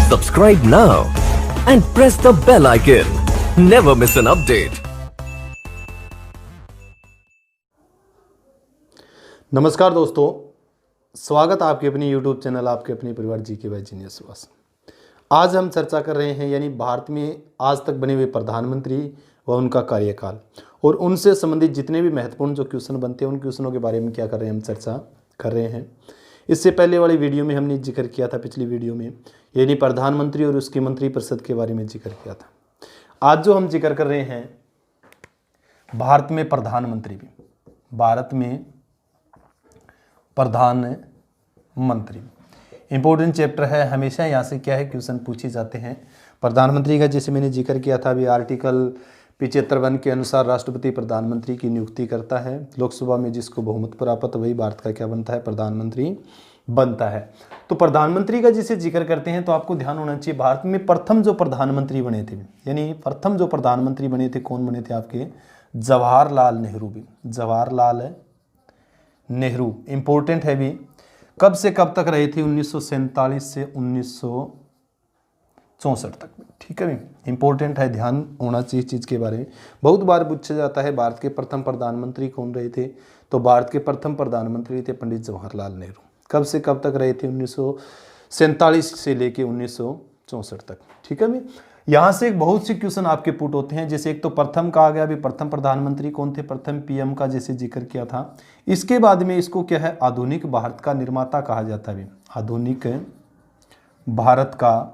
Subscribe now and press the bell icon. Never miss an update. नमस्कार दोस्तों, स्वागत आपके अपनी YouTube चैनल आपके अपने परिवार GK बाय जीनियस वास। आज हम चर्चा कर रहे हैं यानी भारत में आज तक बने हुए प्रधानमंत्री व उनका कार्यकाल और उनसे संबंधित जितने भी महत्वपूर्ण जो क्वेश्चन बनते हैं उन क्वेश्चनों के बारे में क्या कर रहे हैं, हम चर्चा कर रहे हैं। इससे पहले वाली वीडियो में हमने जिक्र किया था, पिछली वीडियो में, यानी प्रधानमंत्री और उसकी मंत्रिपरिषद के बारे में जिक्र किया था। आज जो हम जिक्र कर रहे हैं भारत में प्रधानमंत्री भी, भारत में प्रधानमंत्री इंपॉर्टेंट चैप्टर है। हमेशा यहाँ से क्या है क्वेश्चन पूछे जाते हैं प्रधानमंत्री का। जैसे मैंने जिक्र किया था अभी, आर्टिकल 75 के अनुसार राष्ट्रपति प्रधानमंत्री की नियुक्ति करता है। लोकसभा में जिसको बहुमत प्राप्त वही भारत का क्या बनता है, प्रधानमंत्री बनता है। तो प्रधानमंत्री का जिसे जिक्र करते हैं तो आपको ध्यान होना चाहिए भारत में प्रथम जो प्रधानमंत्री बने थे, यानी प्रथम जो प्रधानमंत्री बने थे, कौन बने थे आपके, जवाहरलाल नेहरू भी, जवाहरलाल नेहरू इंपॉर्टेंट है भी। कब से कब तक रहे थे, 1947 से 1964 तक। ठीक है भी, इंपॉर्टेंट है, ध्यान होना चाहिए चीज़ के बारे में। बहुत बार पूछा जाता है भारत के प्रथम प्रधानमंत्री कौन रहे थे, तो भारत के प्रथम प्रधानमंत्री थे पंडित जवाहरलाल नेहरू। कब से कब तक रहे थे, 1947 से लेके 1964 तक। ठीक है भी, यहाँ से एक बहुत से क्वेश्चन आपके पुट होते हैं। जैसे एक तो प्रथम कहा गया, अभी प्रथम प्रधानमंत्री कौन थे, प्रथम पीएम का जैसे जिक्र किया था। इसके बाद में इसको क्या है, आधुनिक भारत का निर्माता कहा जाता है, आधुनिक भारत का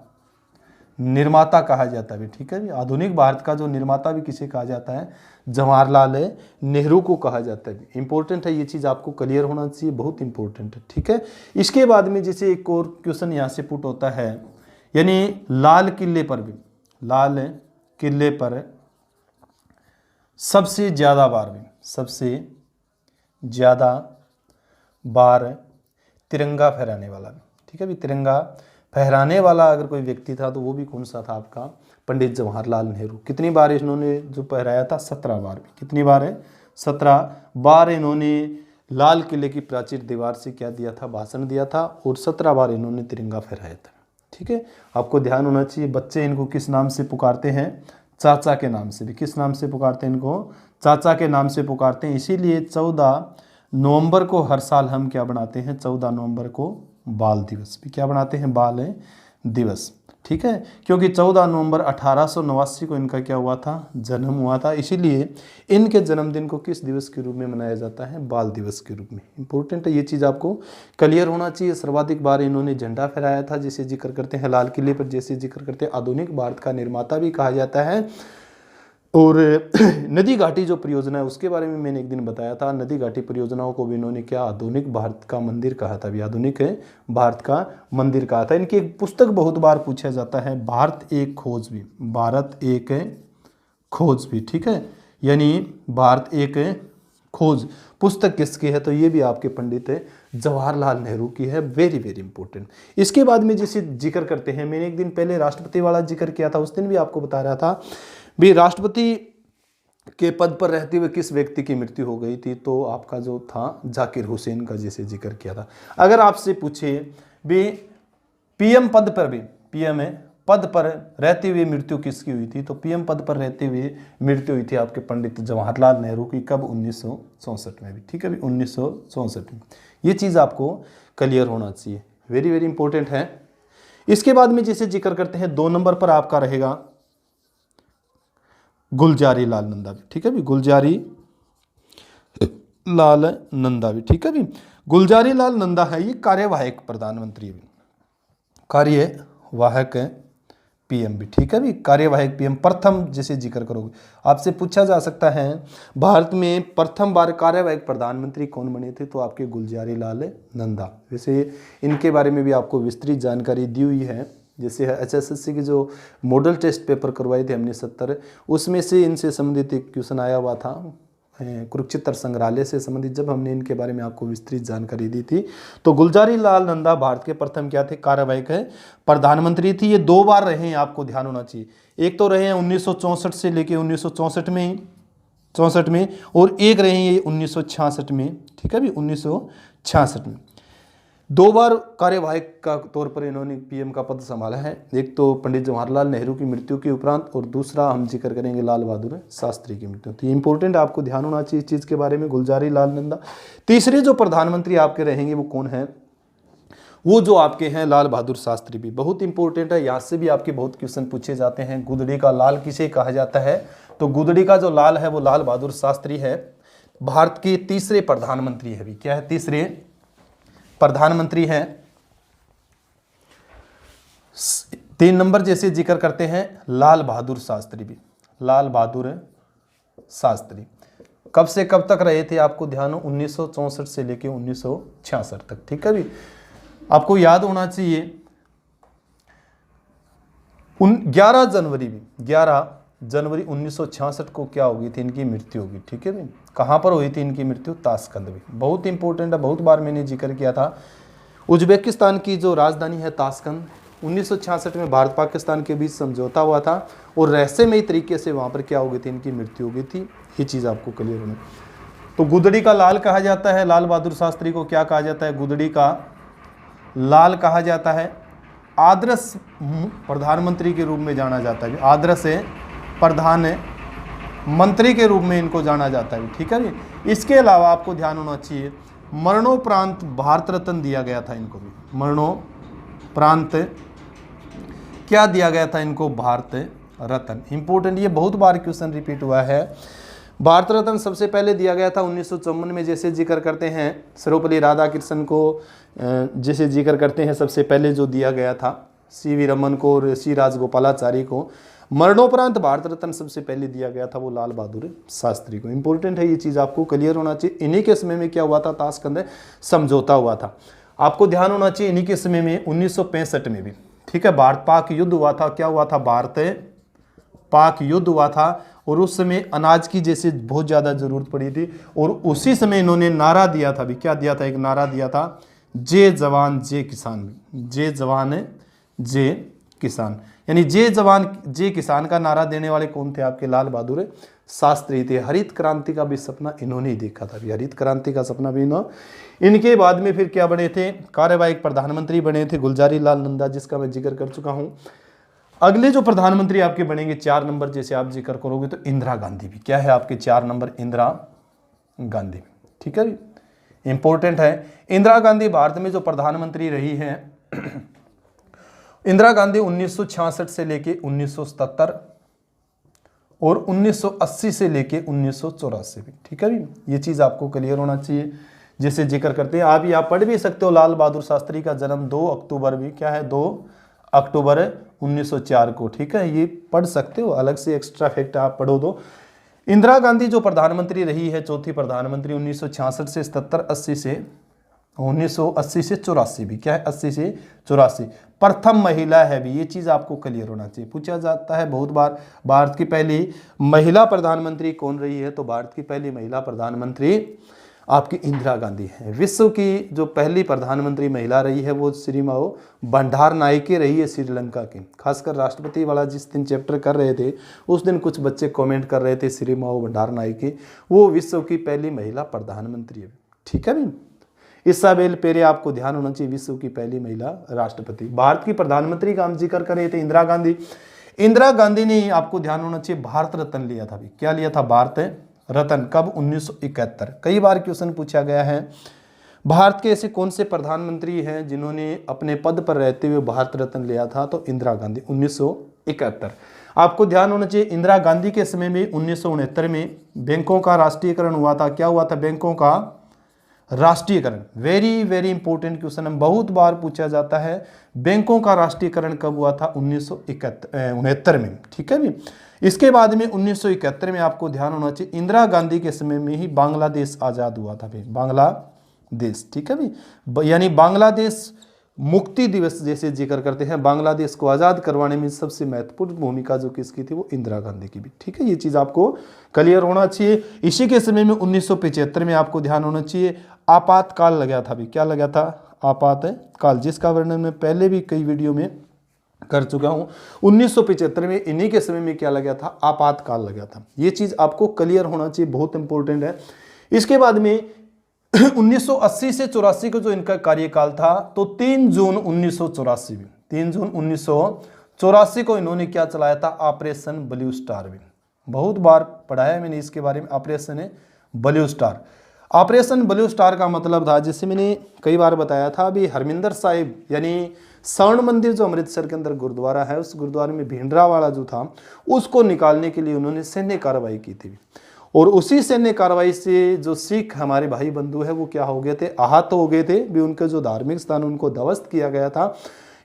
निर्माता कहा जाता है। ठीक है भी, आधुनिक भारत का जो निर्माता भी किसे कहा जाता है, जवाहरलाल नेहरू को कहा जाता है। इंपॉर्टेंट है, ये चीज़ आपको क्लियर होना चाहिए, बहुत इंपॉर्टेंट है। ठीक है, इसके बाद में जैसे एक और क्वेश्चन यहाँ से पुट होता है, यानी लाल किले पर भी, लाल किले पर सबसे ज़्यादा बार भी, सबसे ज़्यादा बार तिरंगा फहराने वाला भी। ठीक है भी, तिरंगा फहराने वाला अगर कोई व्यक्ति था तो वो भी कौन सा था आपका, पंडित जवाहरलाल नेहरू। कितनी बार इन्होंने जो फहराया था, 17 बार भी। कितनी बार है, 17 बार इन्होंने लाल किले की प्राचीर दीवार से क्या दिया था, भाषण दिया था, और 17 बार इन्होंने तिरंगा फहराया था। ठीक है, आपको ध्यान होना चाहिए। बच्चे इनको किस नाम से पुकारते हैं, चाचा के नाम से भी। किस नाम से पुकारते हैं इनको, चाचा के नाम से पुकारते हैं। इसीलिए 14 नवंबर को हर साल हम क्या बनाते हैं, 14 नवंबर को बाल दिवस भी क्या बनाते हैं, बाल दिवस। ठीक है, क्योंकि 14 नवंबर 1889 को इनका क्या हुआ था, जन्म हुआ था। इसीलिए इनके जन्मदिन को किस दिवस के रूप में मनाया जाता है, बाल दिवस के रूप में। इंपॉर्टेंट है, ये चीज़ आपको क्लियर होना चाहिए। सर्वाधिक बार इन्होंने झंडा फहराया था, जैसे जिक्र करते हैं लाल किले पर, जैसे जिक्र करते हैं आधुनिक भारत का निर्माता भी कहा जाता है। और नदी घाटी जो परियोजना है उसके बारे में मैंने एक दिन बताया था। नदी घाटी परियोजनाओं को भी इन्होंने क्या, आधुनिक भारत का मंदिर कहा था भी, आधुनिक भारत का मंदिर कहा था। इनकी एक पुस्तक बहुत बार पूछा जाता है, भारत एक खोज भी, भारत एक खोज भी। ठीक है, यानी भारत एक खोज पुस्तक किसकी है, तो ये भी आपके पंडित जवाहरलाल नेहरू की है। Very very important. इसके बाद में जिसे जिक्र करते हैं, मैंने एक दिन पहले राष्ट्रपति वाला जिक्र किया था, उस दिन भी आपको बता रहा था भी राष्ट्रपति के पद पर रहते हुए किस व्यक्ति की मृत्यु हो गई थी, तो आपका जो था जाकिर हुसैन का जैसे जिक्र किया था। अगर आपसे पूछे भी पीएम पद पर भी, पीएम पद पर रहते हुए मृत्यु किसकी हुई थी, तो पीएम पद पर रहते हुए मृत्यु हुई थी आपके पंडित जवाहरलाल नेहरू की। कब, 1964 में भी। ठीक है भी, 1964 में। ये चीज़ आपको क्लियर होना चाहिए, वेरी वेरी इंपॉर्टेंट है। इसके बाद में जैसे जिक्र करते हैं 2 नंबर पर आपका रहेगा गुलजारी लाल नंदा भी। ठीक है भी, गुलजारी लाल नंदा भी। ठीक है भी, गुलजारी लाल नंदा है ये कार्यवाहक प्रधानमंत्री भी, कार्यवाहक पीएम भी। ठीक है भी, कार्यवाहक पीएम प्रथम जैसे जिक्र करोगे, आपसे पूछा जा सकता है भारत में प्रथम बार कार्यवाहक प्रधानमंत्री कौन बने थे, तो आपके गुलजारी लाल नंदा। वैसे इनके बारे में भी आपको विस्तृत जानकारी दी हुई है। जैसे HSSC की जो मॉडल टेस्ट पेपर करवाए थे हमने 70, उसमें से इनसे संबंधित एक क्वेश्चन आया हुआ था, कुरुक्षेत्र संग्रहालय से संबंधित, जब हमने इनके बारे में आपको विस्तृत जानकारी दी थी। तो गुलजारी लाल नंदा भारत के प्रथम क्या थे, कार्यवाहक प्रधानमंत्री थी। ये 2 बार रहे हैं, आपको ध्यान होना चाहिए। एक तो रहे हैं 1964 से लेके 1964 में, 64 में, और एक रहे हैं ये 1966 में। ठीक है भी, 1966 में। 2 बार कार्यवाहक का तौर पर इन्होंने पीएम का पद संभाला है। एक तो पंडित जवाहरलाल नेहरू की मृत्यु के उपरांत, और दूसरा हम जिक्र करेंगे लाल बहादुर शास्त्री की मृत्यु। तो ये इंपॉर्टेंट आपको ध्यान होना चाहिए इस चीज़ के बारे में, गुलजारी लाल नंदा। तीसरे जो प्रधानमंत्री आपके रहेंगे वो कौन है, वो जो आपके हैं लाल बहादुर शास्त्री भी बहुत इंपॉर्टेंट है। यहाँ से भी आपके बहुत क्वेश्चन पूछे जाते हैं। गुदड़ी का लाल किसे कहा जाता है, तो गुदड़ी का जो लाल है वो लाल बहादुर शास्त्री है। भारत के तीसरे प्रधानमंत्री है भी, क्या है, तीसरे प्रधानमंत्री हैं। 3 नंबर जैसे जिक्र करते हैं लाल बहादुर शास्त्री भी, लाल बहादुर शास्त्री कब से कब तक रहे थे, आपको ध्यान हो 1964 से लेके 1966 तक, ठीक है भी। आपको याद होना चाहिए 11 जनवरी 1966 को क्या होगी थी, इनकी मृत्यु होगी, ठीक है भी। कहाँ पर हुई थी इनकी मृत्यु, ताशकंद में। बहुत इंपॉर्टेंट है, बहुत बार मैंने जिक्र किया था। उज्बेकिस्तान की जो राजधानी है ताशकंद, 1966 में भारत पाकिस्तान के बीच समझौता हुआ था और रहस्यमयी तरीके से वहाँ पर क्या हो गई थी, इनकी मृत्यु हो गई थी। ये चीज़ आपको क्लियर होनी। तो गुदड़ी का लाल कहा जाता है, लाल बहादुर शास्त्री को क्या कहा जाता है, गुदड़ी का लाल कहा जाता है। आदर्श प्रधानमंत्री के रूप में जाना जाता है, आदर्श प्रधानमंत्री के रूप में इनको जाना जाता है, ठीक है जी। इसके अलावा आपको ध्यान होना चाहिए मरणोपरांत भारत रत्न दिया गया था इनको भी, मरणोपरांत क्या दिया गया था इनको, भारत रत्न। इंपॉर्टेंट, ये बहुत बार क्वेश्चन रिपीट हुआ है। भारत रत्न सबसे पहले दिया गया था 1954 में, जैसे जिक्र करते हैं सर्वपल्ली राधाकृष्णन को, जैसे जिक्र करते हैं सबसे पहले जो दिया गया था सीवी रमन को और सी राजगोपालाचारी को। मरणोपरांत भारत रत्न सबसे पहले दिया गया था वो लाल बहादुर शास्त्री को। इंपॉर्टेंट है, ये चीज़ आपको क्लियर होना चाहिए। इन्हीं के समय में क्या हुआ था, ताशकंद समझौता हुआ था। आपको ध्यान होना चाहिए इन्हीं के समय में 1965 में भी, ठीक है, भारत पाक युद्ध हुआ था। क्या हुआ था, भारत पाक युद्ध हुआ था और उस समय अनाज की जैसे बहुत ज़्यादा ज़रूरत पड़ी थी और उसी समय इन्होंने नारा दिया था भी, क्या दिया था, एक नारा दिया था, जय जवान जय किसान, जय जवान जय किसान, यानी जय जवान जय किसान का नारा देने वाले कौन थे, आपके लाल बहादुर शास्त्री थे। हरित क्रांति का भी सपना इन्होंने ही देखा था, हरित क्रांति का सपना भी इन्होंने। इनके बाद में फिर क्या बने थे, कार्यवाहक प्रधानमंत्री बने थे गुलजारी लाल नंदा, जिसका मैं जिक्र कर चुका हूँ। अगले जो प्रधानमंत्री आपके बनेंगे 4 नंबर जैसे आप जिक्र करोगे तो इंदिरा गांधी भी, क्या है आपके 4 नंबर, इंदिरा गांधी, ठीक है, इंपॉर्टेंट है। इंदिरा गांधी भारत में जो प्रधानमंत्री रही है, इंदिरा गांधी 1966 से लेके 1977 और 1980 से लेके 1984 भी, ठीक है भी। ये चीज़ आपको क्लियर होना चाहिए। जैसे जिक्र करते हैं आप यहाँ पढ़ भी सकते हो, लाल बहादुर शास्त्री का जन्म 2 अक्टूबर भी, क्या है, 2 अक्टूबर 1904 को, ठीक है, ये पढ़ सकते हो, अलग से एक्स्ट्रा फैक्ट आप पढ़ो दो। इंदिरा गांधी जो प्रधानमंत्री रही है, चौथी प्रधानमंत्री 1966 से 77, 80 से 1980 से 84 भी, क्या है, 80 से 84 प्रथम महिला है भी। ये चीज़ आपको क्लियर होना चाहिए, पूछा जाता है बहुत बार, भारत की पहली महिला प्रधानमंत्री कौन रही है, तो भारत की पहली महिला प्रधानमंत्री आपकी इंदिरा गांधी है। विश्व की जो पहली प्रधानमंत्री महिला रही है वो श्रीमाओ भंडार नायके रही है श्रीलंका की। खासकर राष्ट्रपति वाला जिस दिन चैप्टर कर रहे थे उस दिन कुछ बच्चे कमेंट कर रहे थे श्रीमाओ भंडार नायके, वो विश्व की पहली महिला प्रधानमंत्री है, ठीक है भी। इसाबेल पेरे आपको ध्यान होना चाहिए, विश्व की पहली महिला राष्ट्रपति। भारत की प्रधानमंत्री का हम जिक्र कर रहे थे इंदिरा गांधी। इंदिरा गांधी ने आपको ध्यान होना चाहिए भारत रत्न लिया था भी, क्या लिया था, भारत रत्न, कब, 1971। कई बार क्वेश्चन पूछा गया है भारत के ऐसे कौन से प्रधानमंत्री हैं जिन्होंने अपने पद पर रहते हुए भारत रत्न लिया था, तो इंदिरा गांधी 1971। आपको ध्यान होना चाहिए इंदिरा गांधी के समय में 1969 में बैंकों का राष्ट्रीयकरण हुआ था। क्या हुआ था, बैंकों का राष्ट्रीयकरण। वेरी वेरी इंपॉर्टेंट क्वेश्चन है, बहुत बार पूछा जाता है। बैंकों का राष्ट्रीयकरण कब हुआ था, 1969 में, ठीक है भी। इसके बाद में 1971 में आपको ध्यान होना चाहिए इंदिरा गांधी के समय में ही बांग्लादेश आज़ाद हुआ था भाई, बांग्लादेश, ठीक है भी। यानी बांग्लादेश मुक्ति दिवस जैसे जिक्र करते हैं, बांग्लादेश को आज़ाद करवाने में सबसे महत्वपूर्ण भूमिका जो किसकी थी, वो इंदिरा गांधी की भी, ठीक है। ये चीज़ आपको क्लियर होना चाहिए। इसी के समय में 1975 में आपको ध्यान होना चाहिए आपातकाल लगा था भी, क्या लगा था, आपातकाल, जिसका वर्णन मैं पहले भी कई वीडियो में कर चुका हूं। 1975 में इन्हीं के समय में क्या लगा था, आपातकाल लगा था। ये चीज़ आपको क्लियर होना चाहिए, बहुत इंपॉर्टेंट है। इसके बाद में 1980 से 84 का जो इनका कार्यकाल था, तो 3 जून 1984 में, 3 जून 1984 को इन्होंने क्या चलाया था, ऑपरेशन ब्लू स्टार भी। बहुत बार पढ़ाया मैंने इसके बारे में, operation blue star. Operation blue star का मतलब था, जैसे मैंने कई बार बताया था, अभी हरमिंदर साहिब यानी स्वर्ण मंदिर जो अमृतसर के अंदर गुरुद्वारा है, उस गुरुद्वारे में भिंडरावाला जो था उसको निकालने के लिए उन्होंने सैन्य कार्रवाई की थी। और उसी सैन्य कार्रवाई से जो सिख हमारे भाई बंधु है वो क्या हो गए थे, आहत हो गए थे भी, उनके जो धार्मिक स्थान उनको ध्वस्त किया गया था।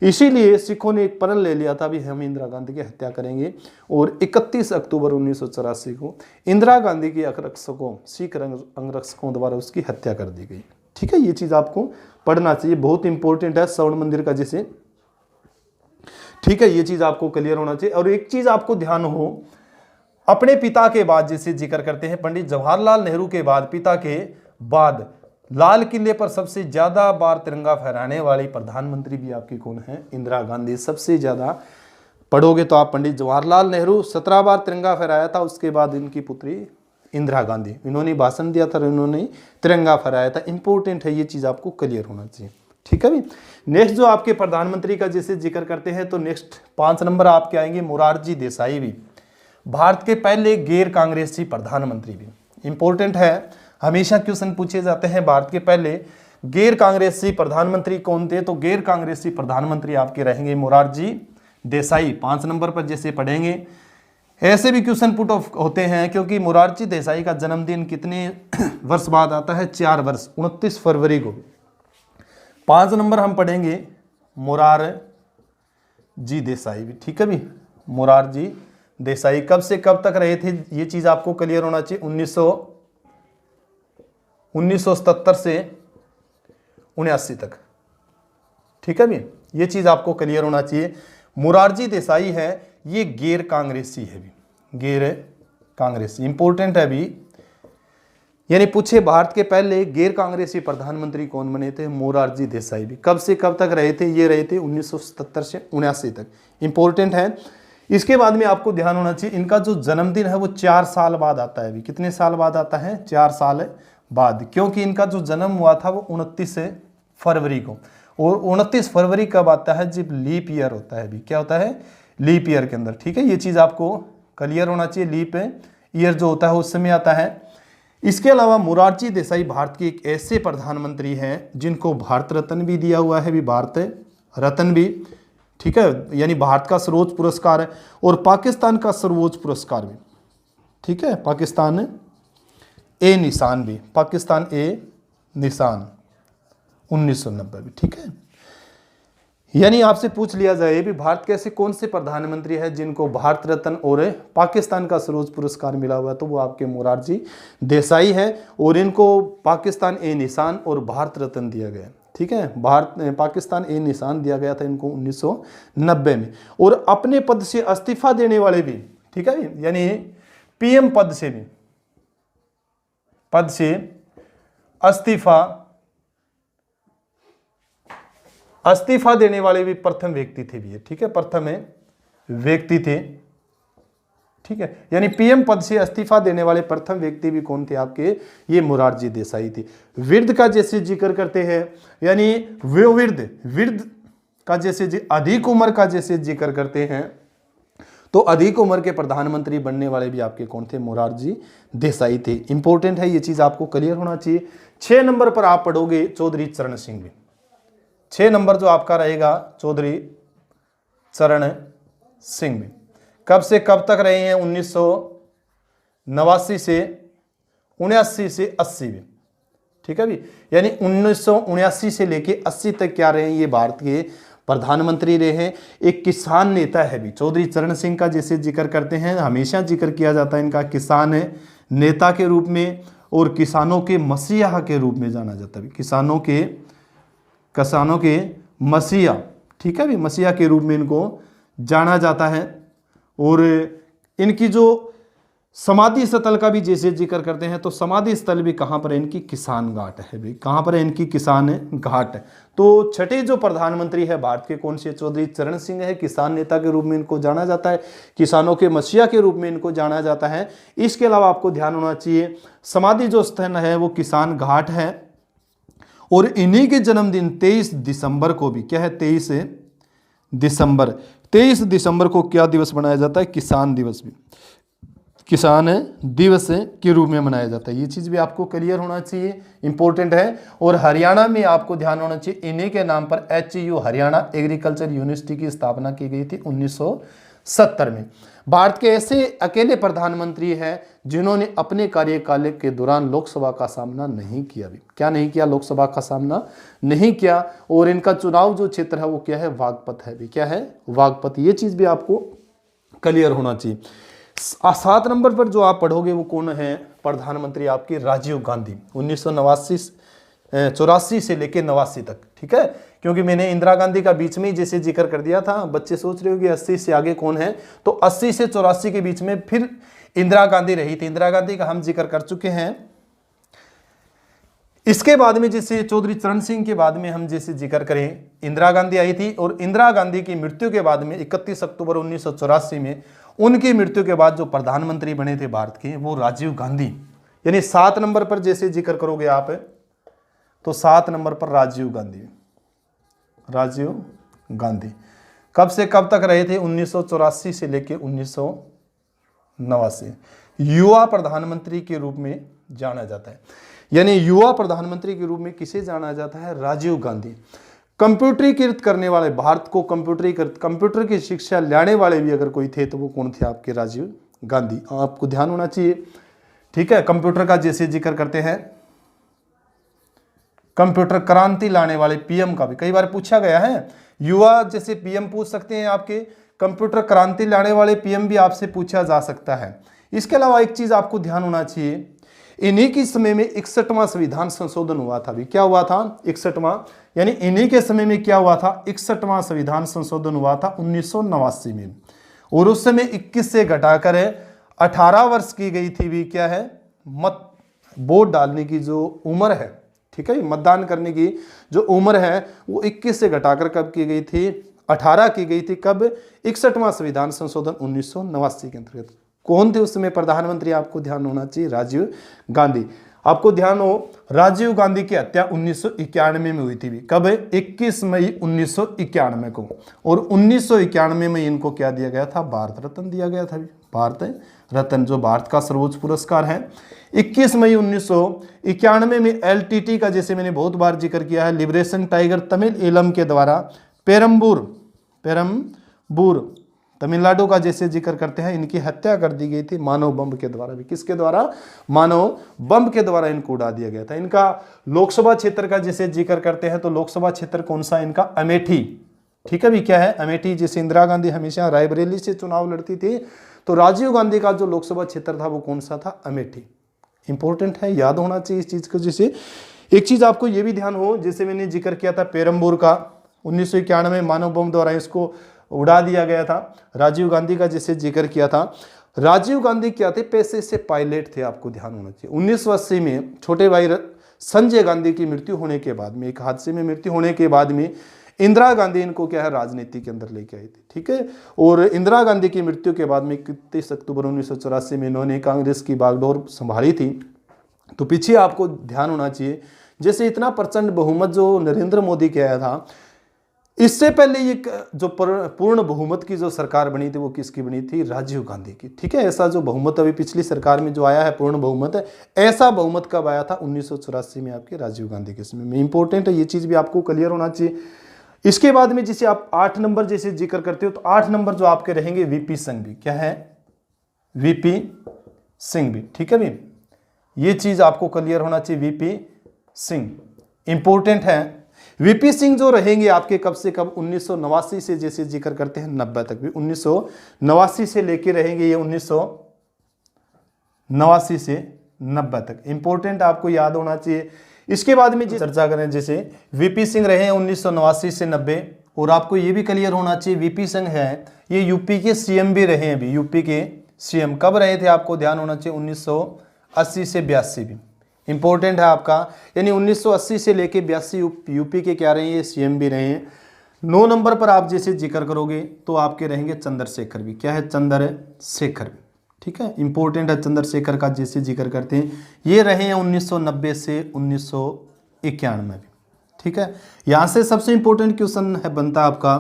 इसीलिए सिखों ने एक प्रण ले लिया था भी हम इंदिरा गांधी की हत्या करेंगे, और 31 अक्टूबर 1984 को इंदिरा गांधी के अंगरक्षकों, सिख अंगरक्षकों द्वारा उसकी हत्या कर दी गई। ठीक है, ये चीज आपको पढ़ना चाहिए, बहुत इंपॉर्टेंट है स्वर्ण मंदिर का जैसे। ठीक है, ये चीज आपको क्लियर होना चाहिए। और एक चीज आपको ध्यान हो, अपने पिता के बाद जैसे जिक्र करते हैं पंडित जवाहरलाल नेहरू के बाद, पिता के बाद लाल किले पर सबसे ज्यादा बार तिरंगा फहराने वाली प्रधानमंत्री भी आपकी कौन है, इंदिरा गांधी। सबसे ज्यादा पढ़ोगे तो आप पंडित जवाहरलाल नेहरू 17 बार तिरंगा फहराया था, उसके बाद इनकी पुत्री इंदिरा गांधी, इन्होंने भाषण दिया था, इन्होंने तिरंगा फहराया था। इंपॉर्टेंट है, ये चीज आपको क्लियर होना चाहिए। ठीक है भी। नेक्स्ट जो आपके प्रधानमंत्री का जैसे जिक्र करते हैं, तो नेक्स्ट 5 नंबर आपके आएंगे मोरारजी देसाई भी, भारत के पहले गैर कांग्रेसी प्रधानमंत्री भी। इंपॉर्टेंट है, हमेशा क्वेश्चन पूछे जाते हैं, भारत के पहले गैर कांग्रेसी प्रधानमंत्री कौन थे, तो गैर कांग्रेसी प्रधानमंत्री आपके रहेंगे मोरारजी देसाई। 5 नंबर पर जैसे पढ़ेंगे, ऐसे भी क्वेश्चन पुट ऑफ होते हैं, क्योंकि मोरारजी देसाई का जन्मदिन कितने वर्ष बाद आता है, 4 वर्ष, 29 फरवरी को। 5 नंबर हम पढ़ेंगे मोरारजी देसाई भी। ठीक है भी, मोरारजी देसाई कब से कब तक रहे थे, ये चीज आपको क्लियर होना चाहिए। 1977 से 79 तक। ठीक है भी, ये चीज आपको क्लियर होना चाहिए। मोरारजी देसाई है, ये गैर कांग्रेसी है भी, गैर कांग्रेसी इंपॉर्टेंट है भी। यानी पूछे भारत के पहले गैर कांग्रेसी प्रधानमंत्री कौन बने थे, मोरारजी देसाई भी। कब से कब तक रहे थे, ये रहे थे 1977 से 79 तक। इंपॉर्टेंट है। इसके बाद में आपको ध्यान होना चाहिए, इनका जो जन्मदिन है वो 4 साल बाद आता है भी। कितने साल बाद आता है, 4 साल बाद, क्योंकि इनका जो जन्म हुआ था वो 29 फरवरी को। और 29 फरवरी कब आता है, जब लीप ईयर होता है भी। क्या होता है, लीप ईयर के अंदर। ठीक है, ये चीज आपको क्लियर होना चाहिए, लीप ईयर जो होता है उस समय आता है। इसके अलावा मोरारजी देसाई भारत के एक ऐसे प्रधानमंत्री हैं जिनको भारत रत्न भी दिया हुआ है भी, भारत रत्न भी। ठीक है, यानी भारत का सर्वोच्च पुरस्कार है, और पाकिस्तान का सर्वोच्च पुरस्कार भी। ठीक है, पाकिस्तान ए निशान भी, पाकिस्तान ए निशान 1990 भी। ठीक है, यानी आपसे पूछ लिया जाए भी भारत के ऐसे कौन से प्रधानमंत्री है जिनको भारत रत्न और पाकिस्तान का सर्वोच्च पुरस्कार मिला हुआ है, तो वो आपके मोरारजी देसाई है, और इनको पाकिस्तान ए निशान और भारत रत्न दिया गया। ठीक है, पाकिस्तान ए निशान दिया गया था इनको 1990 में। और अपने पद से इस्तीफा देने वाले भी, ठीक है, यानी पीएम पद से भी, पद से इस्तीफा देने वाले भी प्रथम व्यक्ति थे भी। ठीक है, प्रथम व्यक्ति थे। ठीक है, यानी पीएम पद से इस्तीफा देने वाले प्रथम व्यक्ति भी कौन थे आपके, ये मोरारजी देसाई थे। वृद्ध का जैसे जिक्र करते हैं, यानी वृद्ध का जैसे अधिक उम्र का जैसे जिक्र करते हैं, तो अधिक उम्र के प्रधानमंत्री बनने वाले भी आपके कौन थे, मोरारजी देसाई थे। इंपॉर्टेंट है, ये चीज आपको क्लियर होना चाहिए। 6 नंबर पर आप पढ़ोगे चौधरी चरण सिंह भी। 6 नंबर जो आपका रहेगा चौधरी चरण सिंह भी। कब से कब तक रहे हैं, 1989 से 79 से 80 भी। ठीक है भी, यानी 1979 से लेके 80 तक क्या रहे हैं, ये भारत के प्रधानमंत्री रहे हैं। एक किसान नेता है भी चौधरी चरण सिंह का, जैसे जिक्र करते हैं, हमेशा जिक्र किया जाता है इनका, किसान नेता के रूप में और किसानों के मसीहा के रूप में जाना जाता है। किसानों के मसीहा, ठीक है भी, मसीहा के रूप में इनको जाना जाता है। और इनकी जो समाधि स्थल का भी जैसे जिक्र करते हैं, तो समाधि स्थल भी कहाँ पर है इनकी, किसान घाट है भी। कहाँ पर है इनकी, किसान घाट है। तो छठे जो प्रधानमंत्री है भारत के कौन से, चौधरी चरण सिंह है। किसान नेता के रूप में इनको जाना जाता है, किसानों के मसीहा के रूप में इनको जाना जाता है। इसके अलावा आपको ध्यान होना चाहिए, समाधि जो स्थल है वो किसान घाट है। और इन्हीं के जन्मदिन 23 दिसंबर को भी क्या है, 23 दिसंबर को क्या दिवस मनाया जाता है, किसान दिवस भी, किसान दिवस के रूप में मनाया जाता है। ये चीज़ भी आपको क्लियर होना चाहिए, इंपॉर्टेंट है। और हरियाणा में आपको ध्यान होना चाहिए, इन्हीं के नाम पर HU हरियाणा एग्रीकल्चर यूनिवर्सिटी की स्थापना की गई थी 1970 में। भारत के ऐसे अकेले प्रधानमंत्री हैं जिन्होंने अपने कार्यकाल के दौरान लोकसभा का सामना नहीं किया भी। क्या नहीं किया, लोकसभा का सामना नहीं किया। और इनका चुनाव जो क्षेत्र है वो क्या है, बागपत है भी, क्या है, बागपत। ये चीज़ भी आपको क्लियर होना चाहिए। 7 नंबर पर जो आप पढ़ोगे वो कौन है, प्रधानमंत्री आपके राजीव गांधी, 1984 से लेकर 89 तक, ठीक है। क्योंकि मैंने इंदिरा गांधी का बीच में ही जैसे जिक्र कर दिया था, बच्चे सोच रहे हो कि 80 से आगे कौन है, तो 80 से 84 के बीच में फिर इंदिरा गांधी रही थी। इंदिरा गांधी का हम जिक्र कर चुके हैं। इसके बाद में जैसे चौधरी चरण सिंह के बाद में हम जैसे जिक्र करें, इंदिरा गांधी आई थी। और इंदिरा गांधी की मृत्यु के बाद में 31 अक्टूबर 1984 में उनकी मृत्यु के बाद जो प्रधानमंत्री बने थे भारत के, वो राजीव गांधी। यानी 7 नंबर पर जैसे जिक्र करोगे आप, तो 7 नंबर पर राजीव गांधी, राजीव गांधी कब से कब तक रहे थे, 1984 से लेकर 1989। युवा प्रधानमंत्री के रूप में जाना जाता है। यानी युवा प्रधानमंत्री के रूप में किसे जाना जाता है, राजीव गांधी। कंप्यूटरीकृत करने वाले, भारत को कंप्यूटरीकृत, कंप्यूटर की शिक्षा लाने वाले भी अगर कोई थे तो वो कौन थे, आपके राजीव गांधी। आपको ध्यान होना चाहिए, ठीक है। कंप्यूटर का जैसे जिक्र करते हैं, कंप्यूटर क्रांति लाने वाले पीएम का भी कई बार पूछा गया है। युवा जैसे पीएम पूछ सकते हैं आपके, कंप्यूटर क्रांति लाने वाले पीएम भी आपसे पूछा जा सकता है। इसके अलावा एक चीज आपको ध्यान होना चाहिए, इन्हीं के समय में 61वां संविधान संशोधन हुआ था भी। क्या हुआ था, 61वां, यानी इन्हीं के समय में क्या हुआ था, 61वां संविधान संशोधन हुआ था 1989 में। और उस समय 21 से घटाकर 18 वर्ष की गई थी भी, क्या है, मत वोट डालने की जो उम्र है, ठीक है, मतदान करने की जो उम्र है वो 21 से घटाकर कब की गई थी, 18 की गई थी। कब, 61वां संविधान संशोधन 1989 के अंतर्गत। कौन थे उस समय प्रधानमंत्री, आपको ध्यान होना चाहिए, राजीव गांधी। आपको ध्यान हो, राजीव गांधी की हत्या 1991 में हुई थी भी। कब, 21 मई 1991 को। और 1991 में इनको क्या दिया गया था, भारत रत्न दिया गया था भी, भारत रत्न, जो भारत का सर्वोच्च पुरस्कार है। 21 मई 1991 में LTT का, जैसे मैंने बहुत बार जिक्र किया है, लिबरेशन टाइगर तमिल एलम के द्वारा पेरम्बूर तमिलनाडु का जैसे जिक्र करते हैं, इनकी हत्या कर दी गई थी मानव बम के द्वारा भी। किसके द्वारा, मानव बम के द्वारा इनको उड़ा दिया गया था। इनका लोकसभा क्षेत्र का जैसे जिक्र करते हैं, तो लोकसभा क्षेत्र कौन सा, इनका अमेठी, ठीक है भी, क्या है, अमेठी। जैसे इंदिरा गांधी हमेशा रायबरेली से चुनाव लड़ती थी, तो राजीव गांधी का जो लोकसभा क्षेत्र था वो कौन सा था, अमेठी। इंपॉर्टेंट है, याद होना चाहिए इस चीज को। जैसे एक चीज आपको ये भी ध्यान हो, जैसे मैंने जिक्र किया था पेरम्बूर का, 1991 में मानव बम द्वारा इसको उड़ा दिया गया था। राजीव गांधी का जैसे जिक्र किया था, राजीव गांधी क्या थे, पैसे से पायलट थे, आपको ध्यान होना चाहिए। 1980 में छोटे भाई संजय गांधी की मृत्यु होने के बाद में, एक हादसे में मृत्यु होने के बाद में, इंदिरा गांधी इनको क्या है, राजनीति के अंदर लेके आई थी, ठीक है। और इंदिरा गांधी की मृत्यु के बाद में 31 अक्टूबर 1984 में इन्होंने कांग्रेस की बागडोर संभाली थी। तो पीछे आपको ध्यान होना चाहिए, जैसे इतना प्रचंड बहुमत जो नरेंद्र मोदी के आया था, इससे पहले ये जो पूर्ण बहुमत की जो सरकार बनी थी वो किसकी बनी थी, राजीव गांधी की, ठीक है। ऐसा जो बहुमत अभी पिछली सरकार में जो आया है पूर्ण बहुमत है, ऐसा बहुमत कब आया था, 1984 में आपके राजीव गांधी के समय में। इंपॉर्टेंट है, ये चीज भी आपको क्लियर होना चाहिए। इसके बाद में जैसे आप 8 नंबर जैसे जिक्र करते हो, तो 8 नंबर जो आपके रहेंगे वीपी सिंह भी, क्या है, वीपी सिंह भी, ठीक है भी। ये चीज आपको क्लियर होना चाहिए, वीपी सिंह इंपॉर्टेंट है। वीपी सिंह जो रहेंगे आपके कब से कब, 1989 से जैसे जिक्र करते हैं 90 तक भी, 1989 से लेके रहेंगे ये 1989 से 90 तक। इंपॉर्टेंट आपको याद होना चाहिए। इसके बाद में चर्चा करें, जैसे वीपी सिंह रहे हैं 1989 से 90, और आपको ये भी क्लियर होना चाहिए वीपी सिंह है ये यूपी के सीएम भी रहे हैं अभी। यूपी के सीएम कब रहे थे, आपको ध्यान होना चाहिए, 1980 से 82 भी इंपॉर्टेंट है आपका। यानी 1980 से लेके 82 यूपी के क्या रहे हैं, सीएम भी रहे हैं। 9 नंबर पर आप जैसे जिक्र करोगे तो आपके रहेंगे चंद्रशेखर भी, क्या है, चंद्रशेखर भी, ठीक है। इंपॉर्टेंट है, चंद्रशेखर का जैसे जिक्र करते हैं, ये रहे हैं 1990 से 1991 में भी, ठीक है। यहाँ से सबसे इंपॉर्टेंट क्वेश्चन है बनता है आपका,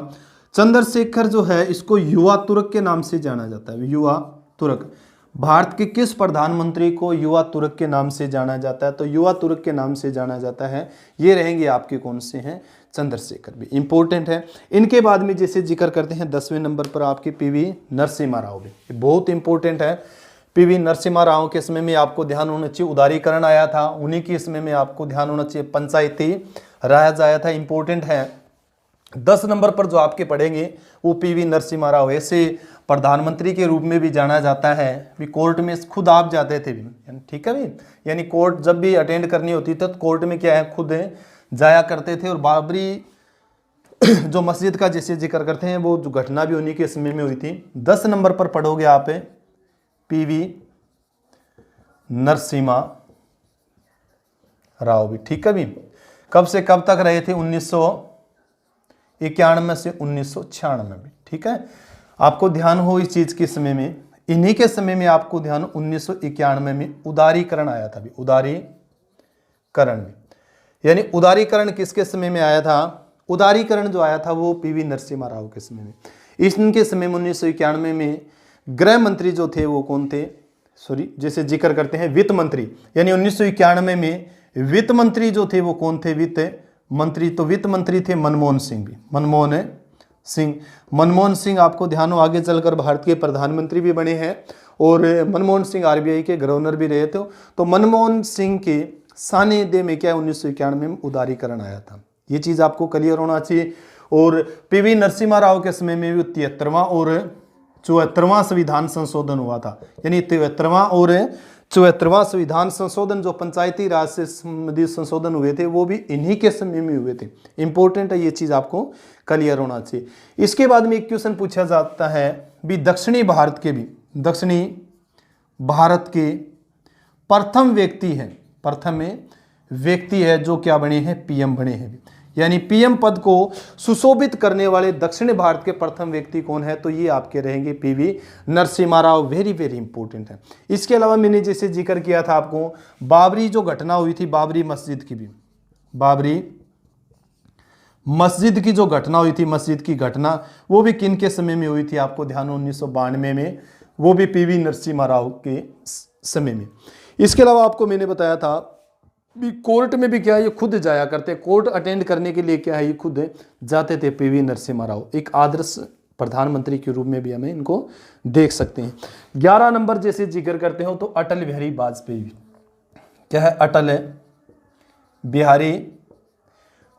चंद्रशेखर जो है इसको युवा तुर्क के नाम से जाना जाता है। युवा तुर्क, भारत के किस प्रधानमंत्री को युवा तुर्क के नाम से जाना जाता है? तो युवा तुर्क के नाम से जाना जाता है। ये रहेंगे आपके कौन से हैं? चंद्रशेखर भी इंपॉर्टेंट है। इनके बाद में जैसे जिक्र करते हैं 10वें नंबर पर आपके पीवी नरसिम्हा राव भी बहुत इंपॉर्टेंट है। पीवी नरसिम्हा राव के समय में आपको ध्यान होना चाहिए उदारीकरण आया था, उन्हीं के समय में आपको ध्यान होना चाहिए पंचायती राज आया था, इंपॉर्टेंट है। 10 नंबर पर जो आपके पढ़ेंगे वो पीवी नरसिम्हा राव, ऐसे प्रधानमंत्री के रूप में भी जाना जाता है। भी कोर्ट में खुद आप जाते थे भी, ठीक है भी, यानी कोर्ट जब भी अटेंड करनी होती तो कोर्ट में क्या है खुद जाया करते थे। और बाबरी जो मस्जिद का जैसे जिक्र करते हैं वो जो घटना भी उन्हीं के समय में हुई थी। 10 नंबर पर पढ़ोगे आप पीवी नरसिम्हा राव भी, ठीक है भी। कब से कब तक रहे थे? 1991 से 1996 भी, ठीक है। आपको ध्यान हो इस चीज के समय में, इन्हीं के समय में आपको ध्यान 1991 में उदारीकरण आया था भी, उदारीकरण भी, यानी उदारीकरण किसके समय में आया था? उदारीकरण जो आया था वो पीवी नरसिम्हा राव के समय में। इनके समय में 1991 में गृह मंत्री जो थे वो कौन थे? सॉरी, जैसे जिक्र करते हैं वित्त मंत्री, यानी 1991 में वित्त मंत्री जो थे वो कौन थे? वित्त मंत्री। तो वित्त मंत्री थे मनमोहन सिंह भी, मनमोहन सिंह आपको ध्यान हो आगे चलकर भारत के प्रधानमंत्री भी बने हैं और मनमोहन सिंह आरबीआई के गवर्नर भी रहे थे। तो मनमोहन सिंह के सानिध्य में क्या 1991 में उदारीकरण आया था, ये चीज आपको क्लियर होना चाहिए। और पीवी नरसिम्हा राव के समय में भी 73वां और 74वां संविधान संशोधन हुआ था, यानी 73वां और 74वां संविधान संशोधन जो पंचायती राज से संबंधित संशोधन हुए थे वो भी इन्हीं के समय में हुए थे। इंपॉर्टेंट है, ये चीज आपको क्लियर होना चाहिए। इसके बाद में एक क्वेश्चन पूछा जाता है भी दक्षिणी भारत के प्रथम व्यक्ति है जो क्या बने हैं? पीएम बने हैं, यानी पीएम पद को सुशोभित करने वाले दक्षिण भारत के प्रथम व्यक्ति कौन है? तो ये आपके रहेंगे PV Narasimha Rao. Very very important है। इसके अलावा मैंने जैसे जिक्र किया था आपको बाबरी जो घटना हुई थी, बाबरी मस्जिद की जो घटना हुई थी, मस्जिद की घटना वो भी किन के समय में हुई थी? आपको ध्यान 1992 में, वो भी पीवी नरसिम्हा राव के समय में। इसके अलावा आपको मैंने बताया था भी कोर्ट में भी क्या है ये खुद जाया करते, कोर्ट अटेंड करने के लिए क्या है ये खुद जाते थे पीवी नरसिम्हा राव। एक आदर्श प्रधानमंत्री के रूप में भी हमें इनको देख सकते हैं। 11 नंबर जैसे जिक्र करते हो तो अटल बिहारी वाजपेयी भी, क्या है? अटल बिहारी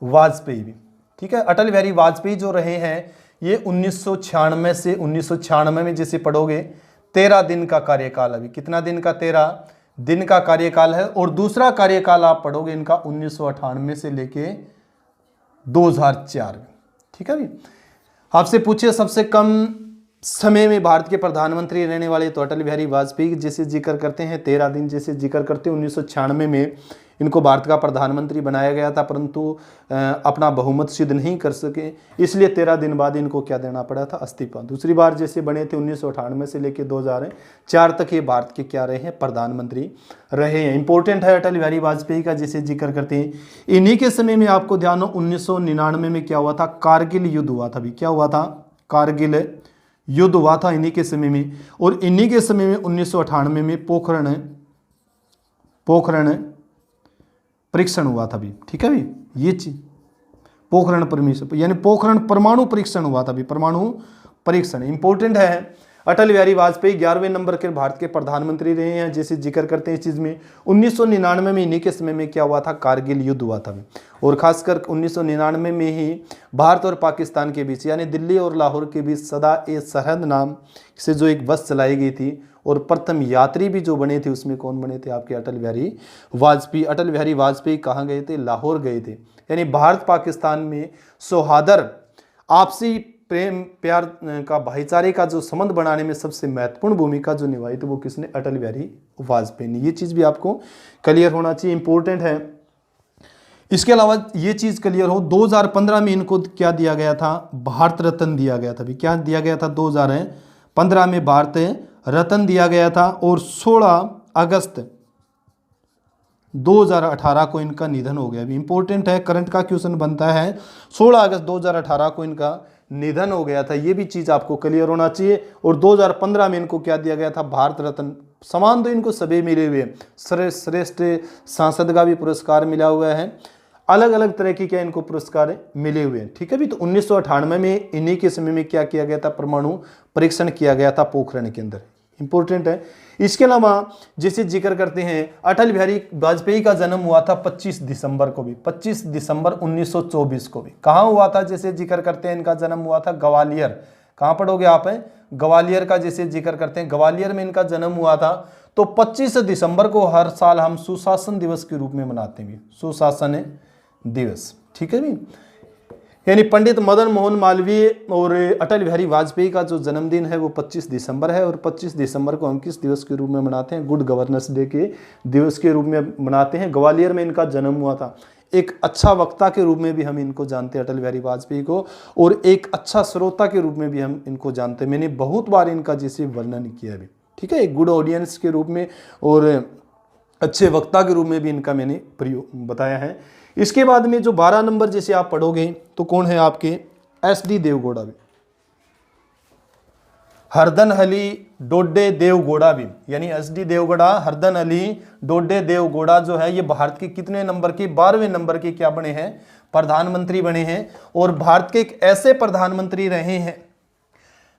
वाजपेयी भी, ठीक है। अटल बिहारी वाजपेयी जो रहे हैं ये 1996 से 1996 में जैसे पढ़ोगे 13 दिन का कार्यकाल, अभी कितना दिन का? 13 दिन का कार्यकाल है। और दूसरा कार्यकाल आप पढ़ोगे इनका 1998 से लेके 2004, ठीक है भी। आपसे पूछे सबसे कम समय में भारत के प्रधानमंत्री रहने वाले तो अटल बिहारी वाजपेयी जैसे जिक्र करते हैं 13 दिन जैसे जिक्र करते हैं। 1996 में इनको भारत का प्रधानमंत्री बनाया गया था, परंतु अपना बहुमत सिद्ध नहीं कर सके, इसलिए 13 दिन बाद इनको क्या देना पड़ा था? इस्तीफा। दूसरी बार जैसे बने थे 1998 से लेकर 2004 तक ये भारत के क्या रहे हैं? प्रधानमंत्री रहे हैं। इंपॉर्टेंट है अटल बिहारी वाजपेयी का जैसे जिक्र करते हैं। इन्हीं के समय में आपको ध्यान हो 1999 में क्या हुआ था? कारगिल युद्ध हुआ था भी। क्या हुआ था? कारगिल युद्ध हुआ था इन्हीं के समय में। और इन्हीं के समय में 1998 में पोखरण परीक्षण हुआ था भी, ठीक है भी। ये चीज पोखरण परमिशन यानी पोखरण परमाणु परीक्षण हुआ था भी, परमाणु परीक्षण इंपॉर्टेंट है। अटल बिहारी वाजपेयी 11वें नंबर के भारत के प्रधानमंत्री रहे हैं जैसे जिक्र करते हैं इस चीज में। 1999 में इन्हीं के समय में क्या हुआ था? कारगिल युद्ध हुआ था। और खासकर 1999 में ही भारत और पाकिस्तान के बीच यानी दिल्ली और लाहौर के बीच सदा ए सरहद नाम से जो एक बस चलाई गई थी और प्रथम यात्री भी जो बने थे उसमें कौन बने थे? आपके अटल बिहारी वाजपेयी। अटल बिहारी वाजपेयी कहाँ गए थे? लाहौर गए थे। यानी भारत पाकिस्तान में सौहार्द, आपसी प्रेम प्यार का, भाईचारे का जो संबंध बनाने में सबसे महत्वपूर्ण भूमिका जो निभाई थी वो किसने? अटल बिहारी वाजपेयी ने। ये चीज भी आपको क्लियर होना चाहिए, इंपॉर्टेंट है। इसके अलावा ये चीज क्लियर हो 2015 में इनको क्या दिया गया था? भारत रत्न दिया गया था भी। क्या दिया गया था? 2015 में भारत रत्न दिया गया था। और 16 अगस्त 2018 को इनका निधन हो गया। अभी इंपॉर्टेंट है, करंट का क्वेश्चन बनता है। 16 अगस्त 2018 को इनका निधन हो गया था, ये भी चीज आपको क्लियर होना चाहिए। और 2015 में इनको क्या दिया गया था, भारत रत्न। सम्मान तो इनको सभी मिले हुए हैं, श्रेष्ठ सांसद का भी पुरस्कार मिला हुआ है, अलग अलग तरह के क्या इनको पुरस्कार मिले हुए हैं। ठीक है भी, तो 1998 में इन्हीं के समय में क्या किया गया था, परमाणु परीक्षण किया गया था पोखरण के अंदर, इंपॉर्टेंट है। इसके अलावा जैसे जिक्र करते हैं, अटल बिहारी वाजपेयी का जन्म हुआ था 25 दिसंबर को भी, 25 दिसंबर 1924 को भी। कहाँ हुआ था, जैसे जिक्र करते हैं इनका जन्म हुआ था ग्वालियर। कहाँ पढ़ोगे आप, ग्वालियर का जैसे जिक्र करते हैं, ग्वालियर में इनका जन्म हुआ था। तो 25 दिसंबर को हर साल हम सुशासन दिवस के रूप में मनाते हैं, सुशासन दिवस। ठीक है भी, यानी पंडित मदन मोहन मालवीय और अटल बिहारी वाजपेयी का जो जन्मदिन है वो 25 दिसंबर है। और 25 दिसंबर को हम किस दिवस के रूप में मनाते हैं, गुड गवर्नेंस डे के दिवस के रूप में मनाते हैं। ग्वालियर में इनका जन्म हुआ था। एक अच्छा वक्ता के रूप में भी हम इनको जानते हैं अटल बिहारी वाजपेयी को, और एक अच्छा श्रोता के रूप में भी हम इनको जानते हैं। मैंने बहुत बार इनका जैसे वर्णन किया भी, ठीक है, एक गुड ऑडियंस के रूप में और अच्छे वक्ता के रूप में भी इनका मैंने प्रयोग बताया है। इसके बाद में जो 12 नंबर जैसे आप पढ़ोगे तो कौन है आपके, एस.डी. देवगौड़ा भी, हरदन अली डोडे देवगौड़ा भी, यानी एस.डी. देवगौड़ा, हरदन अली डोडे देवगौड़ा जो है ये भारत के कितने नंबर के, 12वें नंबर के क्या बने हैं, प्रधानमंत्री बने हैं। और भारत के एक ऐसे प्रधानमंत्री रहे हैं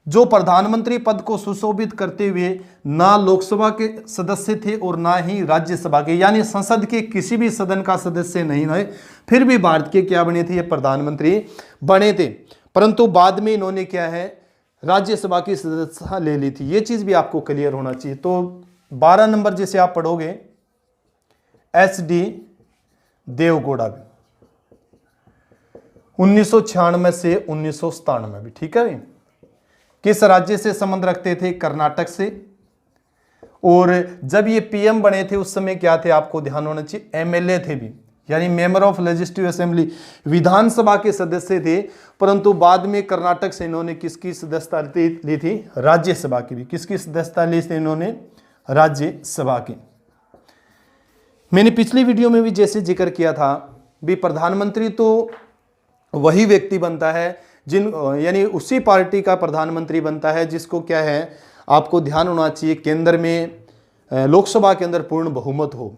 जो प्रधानमंत्री पद को सुशोभित करते हुए ना लोकसभा के सदस्य थे और ना ही राज्यसभा के, यानी संसद के किसी भी सदन का सदस्य नहीं रहे, फिर भी भारत के क्या बने थे, ये प्रधानमंत्री बने थे। परंतु बाद में इन्होंने क्या है, राज्यसभा की सदस्यता ले ली थी। ये चीज भी आपको क्लियर होना चाहिए। तो 12 नंबर जैसे आप पढ़ोगे, एस.डी. देवगौड़ा भी 1996 से 1997 भी, ठीक है। किस राज्य से संबंध रखते थे, कर्नाटक से। और जब ये पीएम बने थे उस समय क्या थे, आपको ध्यान होना चाहिए, एमएलए थे भी, यानी मेंबर ऑफ लेजिस्लेटिव असेंबली, विधानसभा के सदस्य थे। परंतु बाद में कर्नाटक से इन्होंने किसकी सदस्यता ली थी, राज्यसभा की भी। किसकी सदस्यता ली थी इन्होंने, राज्यसभा की। मैंने पिछली वीडियो में भी जैसे जिक्र किया था भी, प्रधानमंत्री तो वही व्यक्ति बनता है जिन, यानी उसी पार्टी का प्रधानमंत्री बनता है जिसको क्या है, आपको ध्यान होना चाहिए, केंद्र में लोकसभा के अंदर पूर्ण बहुमत हो।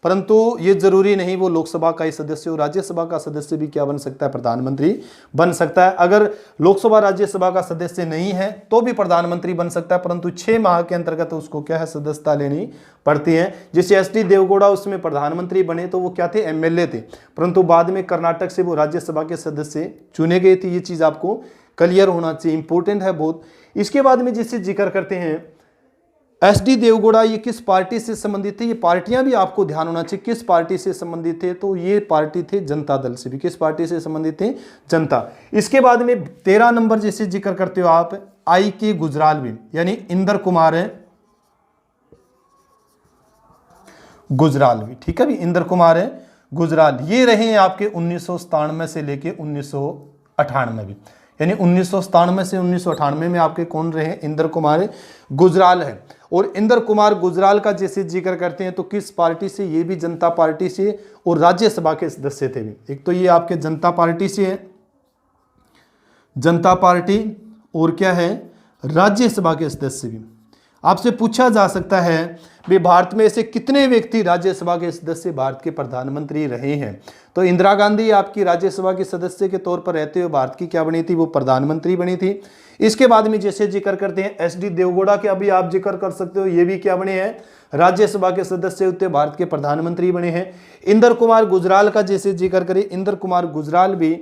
परंतु ये जरूरी नहीं वो लोकसभा का ही सदस्य हो, राज्यसभा का सदस्य भी क्या बन सकता है, प्रधानमंत्री बन सकता है। अगर लोकसभा राज्यसभा का सदस्य नहीं है तो भी प्रधानमंत्री बन सकता है, परंतु 6 माह के अंतर्गत उसको क्या है, सदस्यता लेनी पड़ती है। जैसे एस.डी. देवगौड़ा उसमें प्रधानमंत्री बने तो वो क्या थे, एमएलए थे, परंतु बाद में कर्नाटक से वो राज्यसभा के सदस्य चुने गए थे। ये चीज आपको क्लियर होना चाहिए, इंपॉर्टेंट है बहुत। इसके बाद में जिससे जिक्र करते हैं, एस.डी. देवगौड़ा ये किस पार्टी से संबंधित थे, ये पार्टियां भी आपको ध्यान होना चाहिए, किस पार्टी से संबंधित थे, तो ये पार्टी थे जनता दल से भी। किस पार्टी से संबंधित थे, जनता। इसके बाद में 13 नंबर जैसे जिक्र करते हो आप, आई.के. गुजराल भी, यानी इंदर कुमार गुजराल भी, ठीक है भी, इंदर कुमार गुजराल। ये रहे हैं आपके 1997 से लेके 1998 भी, यानी 1997 से 1998 में आपके कौन रहे, इंदर कुमार गुजराल है। और इंदर कुमार गुजराल का जैसे जिक्र करते हैं तो किस पार्टी से, ये भी जनता पार्टी से, और राज्यसभा के सदस्य थे भी। एक तो ये आपके जनता पार्टी से है, जनता पार्टी, और क्या है, राज्यसभा के सदस्य भी। आपसे पूछा जा सकता है भी भारत में ऐसे कितने व्यक्ति राज्यसभा के सदस्य भारत के प्रधानमंत्री रहे हैं, तो इंदिरा गांधी आपकी राज्यसभा के सदस्य के तौर पर रहते हुए भारत की क्या बनी थी, वो प्रधानमंत्री बनी थी। इसके बाद में जैसे जिक्र करते हैं एस.डी. देवगौड़ा के, अभी आप जिक्र कर सकते हो, ये भी क्या बने हैं, राज्यसभा के सदस्य होते भारत के प्रधानमंत्री बने हैं। इंदर कुमार गुजराल का जैसे जिक्र करें, इंदर कुमार गुजराल भी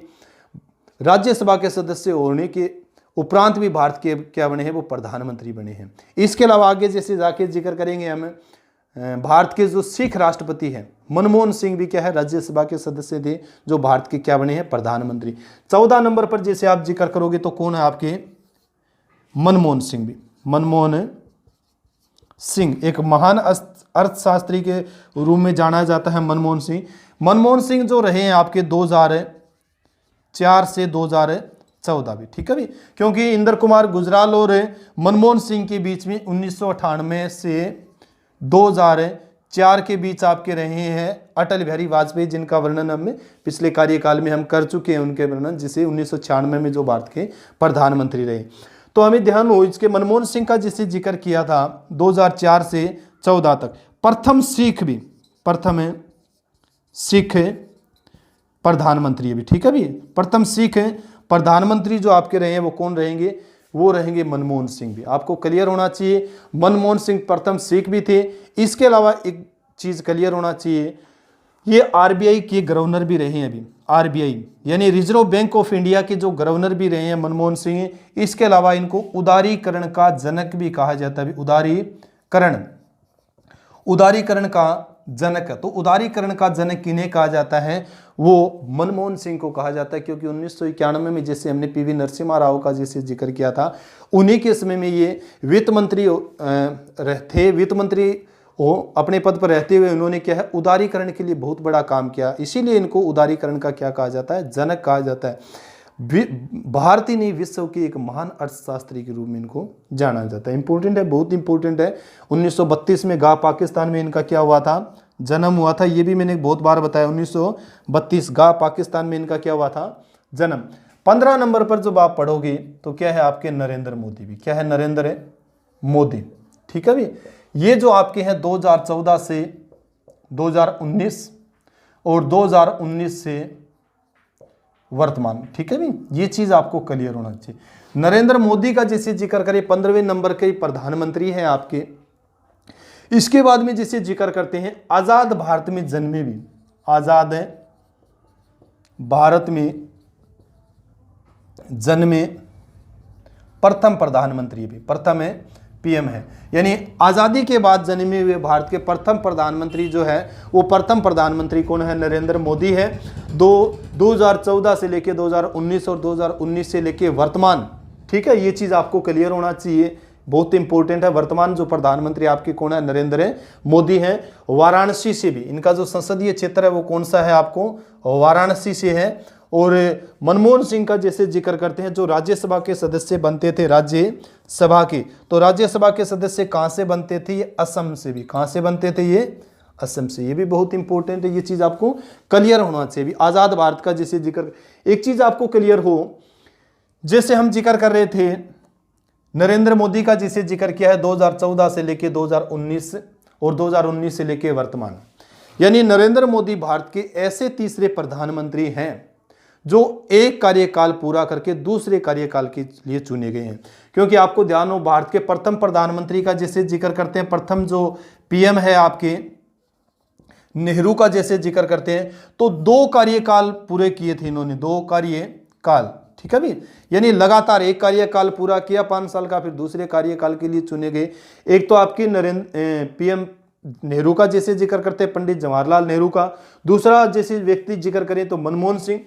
राज्यसभा के सदस्य होने के उपरांत भी भारत के क्या बने हैं, वो प्रधानमंत्री बने हैं। इसके अलावा आगे जैसे जाके जिक्र करेंगे हम, भारत के जो सिख राष्ट्रपति हैं मनमोहन सिंह भी क्या है, राज्यसभा के सदस्य थे, जो भारत के क्या बने हैं, प्रधानमंत्री। 14 नंबर पर जैसे आप जिक्र करोगे तो कौन है आपके, मनमोहन सिंह भी, मनमोहन सिंह एक महान अर्थशास्त्री के रूप में जाना जाता है मनमोहन सिंह। मनमोहन सिंह जो रहे हैं आपके 2004 से 2014 भी, ठीक है भी, क्योंकि इंदर कुमार गुजराल और मनमोहन सिंह के बीच में 1998 से 4 के बीच आपके रहे हैं अटल बिहारी वाजपेयी, जिनका वर्णन हमने पिछले कार्यकाल में हम कर चुके हैं, उनके वर्णन, जिसे 1996 में जो भारत के प्रधानमंत्री रहे। तो हमें ध्यान हो इसके मनमोहन सिंह का जिसे जिक्र किया था 2004 से 14 तक। प्रथम सिख प्रधानमंत्री भी, ठीक है भी, प्रथम सिख प्रधानमंत्री जो आपके रहे हैं वो कौन रहेंगे, वो रहेंगे मनमोहन सिंह भी। आपको क्लियर होना चाहिए मनमोहन सिंह प्रथम सिख भी थे। इसके अलावा एक चीज क्लियर होना चाहिए, ये आरबीआई के गवर्नर भी रहे हैं अभी, आरबीआई यानी रिजर्व बैंक ऑफ इंडिया के जो गवर्नर भी रहे हैं मनमोहन सिंह। इसके अलावा इनको उदारीकरण का जनक भी कहा जाता है, उदारीकरण का जनक। तो उदारीकरण का जनक किन्हें कहा जाता है, वो मनमोहन सिंह को कहा जाता है, क्योंकि 1991 में जैसे हमने पीवी नरसिम्हा राव का जैसे जिक्र किया था, उन्हीं के समय में ये वित्त मंत्री अपने पद पर रहते हुए उन्होंने क्या है उदारीकरण के लिए बहुत बड़ा काम किया, इसीलिए इनको उदारीकरण का क्या कहा जाता है, जनक कहा जाता है। भारतीय नहीं विश्व के एक महान अर्थशास्त्री के रूप में इनको जाना जाता है। इंपॉर्टेंट है, बहुत इंपॉर्टेंट है। 1932 में गा पाकिस्तान में इनका क्या हुआ था, जन्म हुआ था। ये भी मैंने बहुत बार बताया, 1932 गा पाकिस्तान में इनका क्या हुआ था, जन्म। 15 नंबर पर जब आप पढ़ोगे तो क्या है आपके नरेंद्र मोदी भी, क्या है नरेंद्र मोदी, ठीक है भी। ये जो आपके हैं 2014 से 2019 और 2019 से वर्तमान, ठीक है भी, ये चीज आपको क्लियर होना चाहिए। नरेंद्र मोदी का जैसे जिक्र करें 15वें नंबर के प्रधानमंत्री हैं आपके। इसके बाद में जिसे जिक्र करते हैं आजाद भारत में जन्मे भी, आजाद भारत में जन्मे प्रथम प्रधानमंत्री भी, प्रथम है पीएम है, यानी आजादी के बाद जन्मे हुए भारत के प्रथम प्रधानमंत्री जो है वो प्रथम प्रधानमंत्री कौन है, नरेंद्र मोदी है। 2014 से लेके 2019 और 2019 से लेके वर्तमान, ठीक है, ये चीज आपको क्लियर होना चाहिए, बहुत इंपॉर्टेंट है। वर्तमान जो प्रधानमंत्री आपके कौन है, नरेंद्र मोदी हैं। वाराणसी से भी इनका जो संसदीय क्षेत्र है वो कौन सा है आपको, वाराणसी से है। और मनमोहन सिंह का जैसे जिक्र करते हैं जो राज्यसभा के सदस्य बनते थे, राज्यसभा के, तो राज्यसभा के सदस्य कहां से बनते थे, ये असम से भी, कहां से बनते थे, ये असम से। ये भी बहुत इंपॉर्टेंट है, ये चीज आपको क्लियर होना चाहिए। आजाद भारत का जैसे जिक्र, एक चीज आपको क्लियर हो, जैसे हम जिक्र कर रहे थे नरेंद्र मोदी का जिसे जिक्र किया है 2014 से लेके 2019 और 2019 से लेके वर्तमान, यानी नरेंद्र मोदी भारत के ऐसे तीसरे प्रधानमंत्री हैं जो एक कार्यकाल पूरा करके दूसरे कार्यकाल के लिए चुने गए हैं। क्योंकि आपको ध्यान हो भारत के प्रथम प्रधानमंत्री का जैसे जिक्र करते हैं, प्रथम जो पीएम है आपके नेहरू का जैसे जिक्र करते हैं, तो 2 कार्यकाल पूरे किए थे इन्होंने, 2 कार्यकाल, ठीक है भी, यानी लगातार एक कार्यकाल पूरा किया 5 साल का, फिर दूसरे कार्यकाल के लिए चुने गए। एक तो आपकी पीएम नेहरू का जैसे जिक्र करते हैं पंडित जवाहरलाल नेहरू का, दूसरा जैसे व्यक्ति जिक्र करें तो मनमोहन सिंह,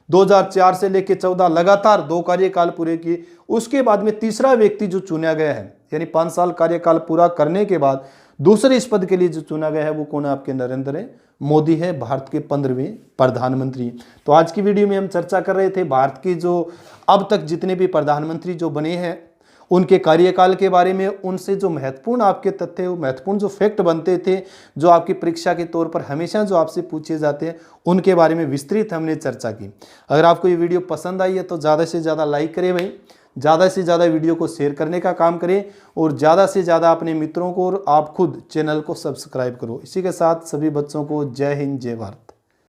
2004 से लेकर 14 लगातार 2 कार्यकाल पूरे किए। उसके बाद में तीसरा व्यक्ति जो चुना गया है, यानी 5 साल कार्यकाल पूरा करने के बाद दूसरे इस पद के लिए जो चुना गया है वो कौन है आपके, नरेंद्र मोदी है, भारत के 15वें प्रधानमंत्री। तो आज की वीडियो में हम चर्चा कर रहे थे भारत के जो अब तक जितने भी प्रधानमंत्री जो बने हैं उनके कार्यकाल के बारे में, उनसे जो महत्वपूर्ण आपके तथ्य, महत्वपूर्ण जो फैक्ट बनते थे, जो आपकी परीक्षा के तौर पर हमेशा जो आपसे पूछे जाते हैं, उनके बारे में विस्तृत हमने चर्चा की। अगर आपको ये वीडियो पसंद आई है तो ज़्यादा से ज़्यादा लाइक करें भाई, ज़्यादा से ज़्यादा वीडियो को शेयर करने का काम करें और ज़्यादा से ज़्यादा अपने मित्रों को और आप खुद चैनल को सब्सक्राइब करो। इसी के साथ सभी बच्चों को जय हिंद, जय भारत।